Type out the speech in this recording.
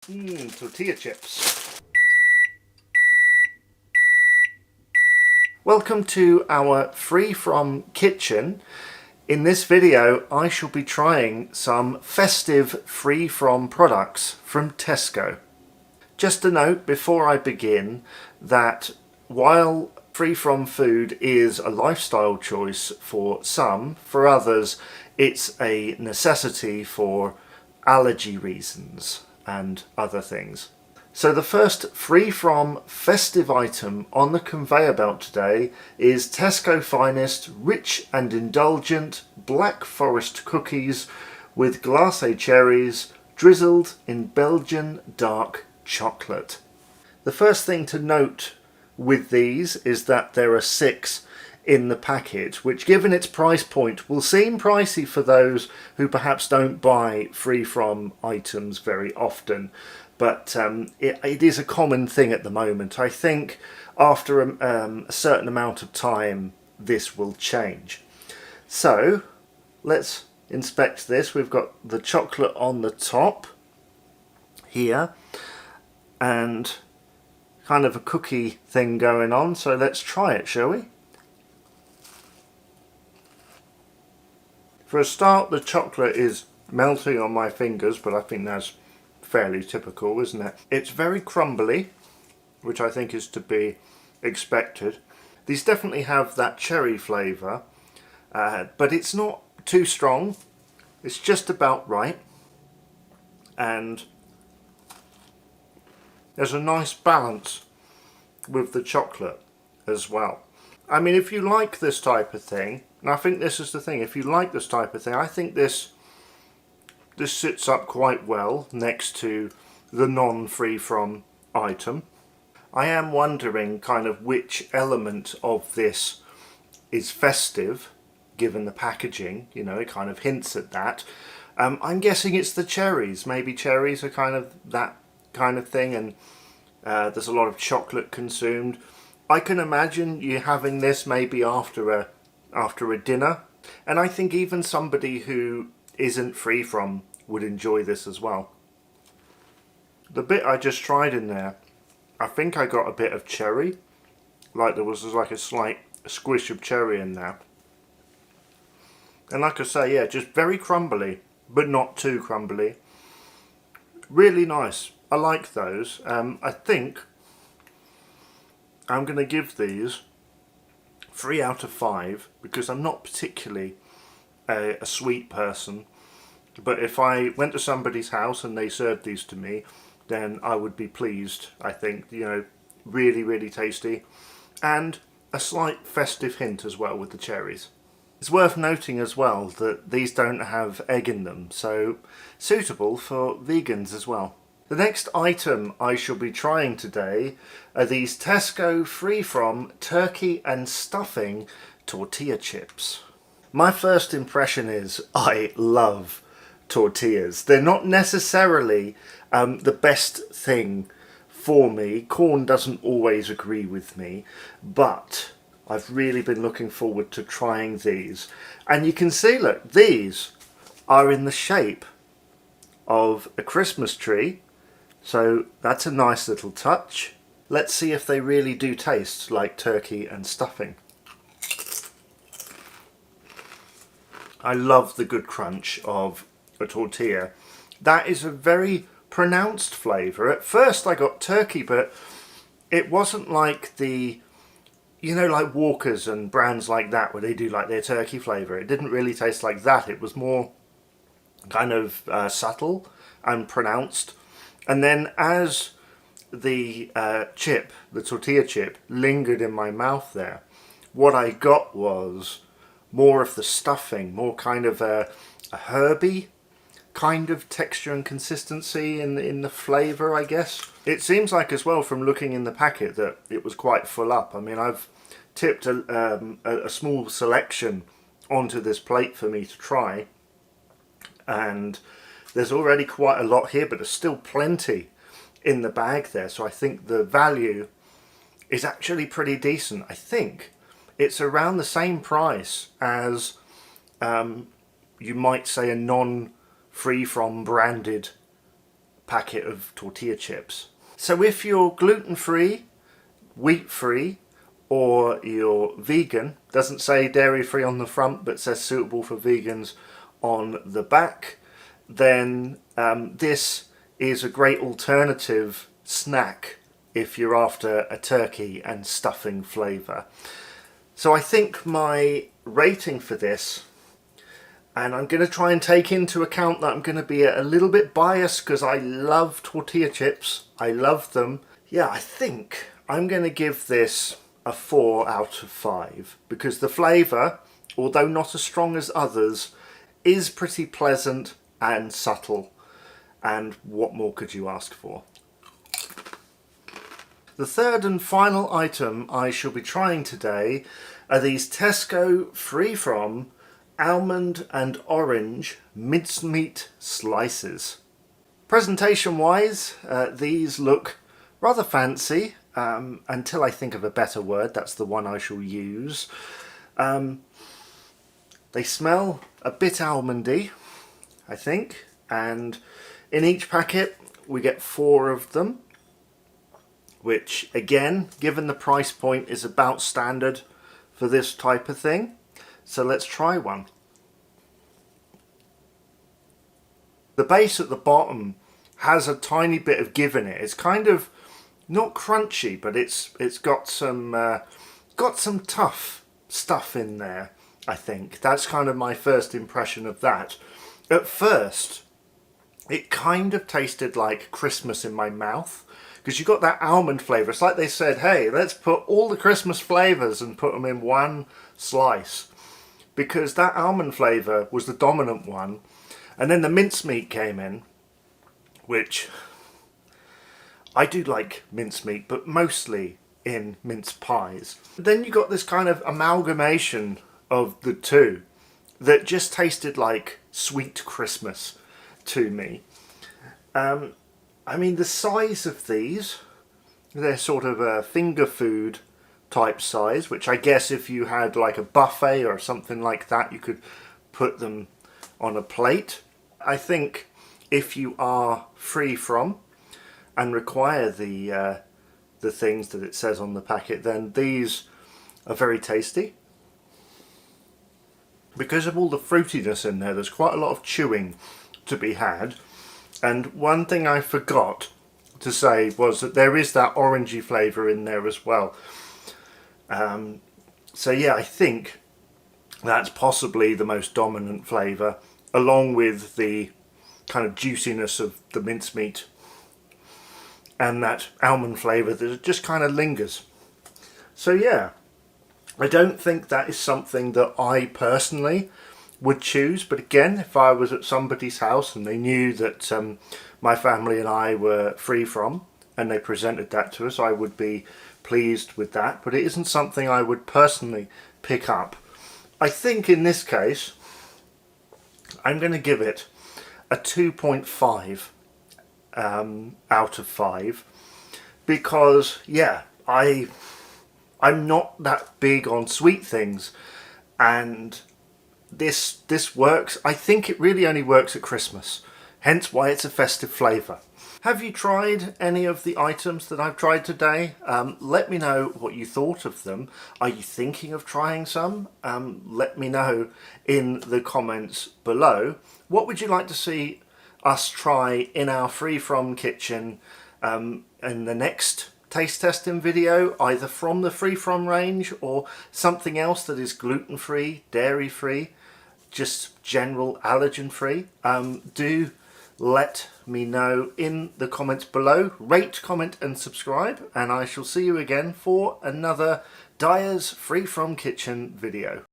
Tortilla chips. Welcome to our free from kitchen. In this video I shall be trying some Festive free from products from Tesco. Just a note before I begin that while free from food is a lifestyle choice for some, for others it's a necessity for allergy reasons and other things. So the first free from festive item on the conveyor belt today is Tesco Finest Rich and Indulgent Black Forest Cookies with glacé cherries drizzled in Belgian dark chocolate. The first thing to note with these is that there are 6 in the packet, which given its price point will seem pricey for those who perhaps don't buy free from items very often, but it is a common thing at the moment. I think after a certain amount of time this will change. So let's inspect this. We've got the chocolate on the top here and kind of a cookie thing going on, so let's try it, shall we? For a start, the chocolate is melting on my fingers, but I think that's fairly typical, isn't it? It's very crumbly, which I think is to be expected. These definitely have that cherry flavour, but it's not too strong. It's just about right. And there's a nice balance with the chocolate as well. I mean, if you like this type of thing, and I think this is the thing, if you like this type of thing, I think this sits up quite well next to the non-free from item. I am wondering kind of which element of this is festive, given the packaging, you know, it kind of hints at that. I'm guessing it's the cherries. Maybe cherries are kind of that kind of thing, and there's a lot of chocolate consumed. I can imagine you having this maybe after a dinner, and I think even somebody who isn't free from would enjoy this as well. The bit I just tried in there, I think I got a bit of cherry, like there was like a slight squish of cherry in there. And like I say, yeah, just very crumbly, but not too crumbly. Really nice. I like those. I think I'm going to give these 3 out of 5 because I'm not particularly a sweet person, but if I went to somebody's house and they served these to me, then I would be pleased. I think, you know, really tasty, and a slight festive hint as well with the cherries. It's worth noting as well that these don't have egg in them, so suitable for vegans as well. The next item I shall be trying today are these Tesco free from turkey and stuffing tortilla chips. My first impression is I love tortillas. They're not necessarily the best thing for me. Corn doesn't always agree with me, but I've really been looking forward to trying these. And you can see, look, these are in the shape of a Christmas tree. So that's a nice little touch. Let's see if they really do taste like turkey and stuffing. I love the good crunch of a tortilla. That is a very pronounced flavour. At first I got turkey, but it wasn't like the, you know, like Walker's and brands like that where they do like their turkey flavour. It didn't really taste like that. It was more kind of subtle and pronounced. And then as the the tortilla chip, lingered in my mouth there, what I got was more of the stuffing, more kind of a herby kind of texture and consistency in the flavour, I guess. It seems like as well from looking in the packet that it was quite full up. I mean, I've tipped a small selection onto this plate for me to try, and there's already quite a lot here, but there's still plenty in the bag there, so I think the value is actually pretty decent. I think it's around the same price as you might say a non-free from branded packet of tortilla chips. So if you're gluten-free, wheat-free, or you're vegan, doesn't say dairy-free on the front but says suitable for vegans on the back, then this is a great alternative snack if you're after a turkey and stuffing flavour. So I think my rating for this, and I'm going to try and take into account that I'm going to be a little bit biased because I love tortilla chips, I love them. Yeah, I think I'm going to give this a 4 out of 5 because the flavour, although not as strong as others, is pretty pleasant and subtle, and what more could you ask for? The third and final item I shall be trying today are these Tesco Free From almond and orange mincemeat slices. Presentation wise, these look rather fancy, until I think of a better word. That's the one I shall use. They smell a bit almondy, I think, and in each packet we get 4 of them, which again, given the price point, is about standard for this type of thing. So let's try one. The base at the bottom has a tiny bit of give in it. It's kind of not crunchy, but it's got some tough stuff in there, I think. That's kind of my first impression of that. At first, it kind of tasted like Christmas in my mouth, because you got that almond flavour. It's like they said, hey, let's put all the Christmas flavours and put them in one slice, because that almond flavour was the dominant one, and then the mincemeat came in, which I do like mincemeat, but mostly in mince pies. Then you got this kind of amalgamation of the two that just tasted like sweet Christmas to me. I mean, the size of these, they're sort of a finger food type size, which I guess if you had like a buffet or something like that, you could put them on a plate. I think if you are free from and require the things that it says on the packet, then these are very tasty. Because of all the fruitiness in there, there's quite a lot of chewing to be had. And one thing I forgot to say was that there is that orangey flavour in there as well. So yeah, I think that's possibly the most dominant flavour, along with the kind of juiciness of the mincemeat and that almond flavour that just kind of lingers. So yeah, I don't think that is something that I personally would choose, but again, if I was at somebody's house and they knew that my family and I were free from, and they presented that to us, I would be pleased with that, but it isn't something I would personally pick up. I think in this case, I'm going to give it a 2.5 out of 5, because yeah, I'm not that big on sweet things, and this works. I think it really only works at Christmas, hence why it's a festive flavour. Have you tried any of the items that I've tried today? Let me know what you thought of them. Are you thinking of trying some? Let me know in the comments below. What would you like to see us try in our free from kitchen in the next taste testing video, either from the free from range or something else that is gluten free, dairy free, just general allergen free? Do let me know in the comments below. Rate, comment and subscribe, and I shall see you again for another Dyer's Free From Kitchen video.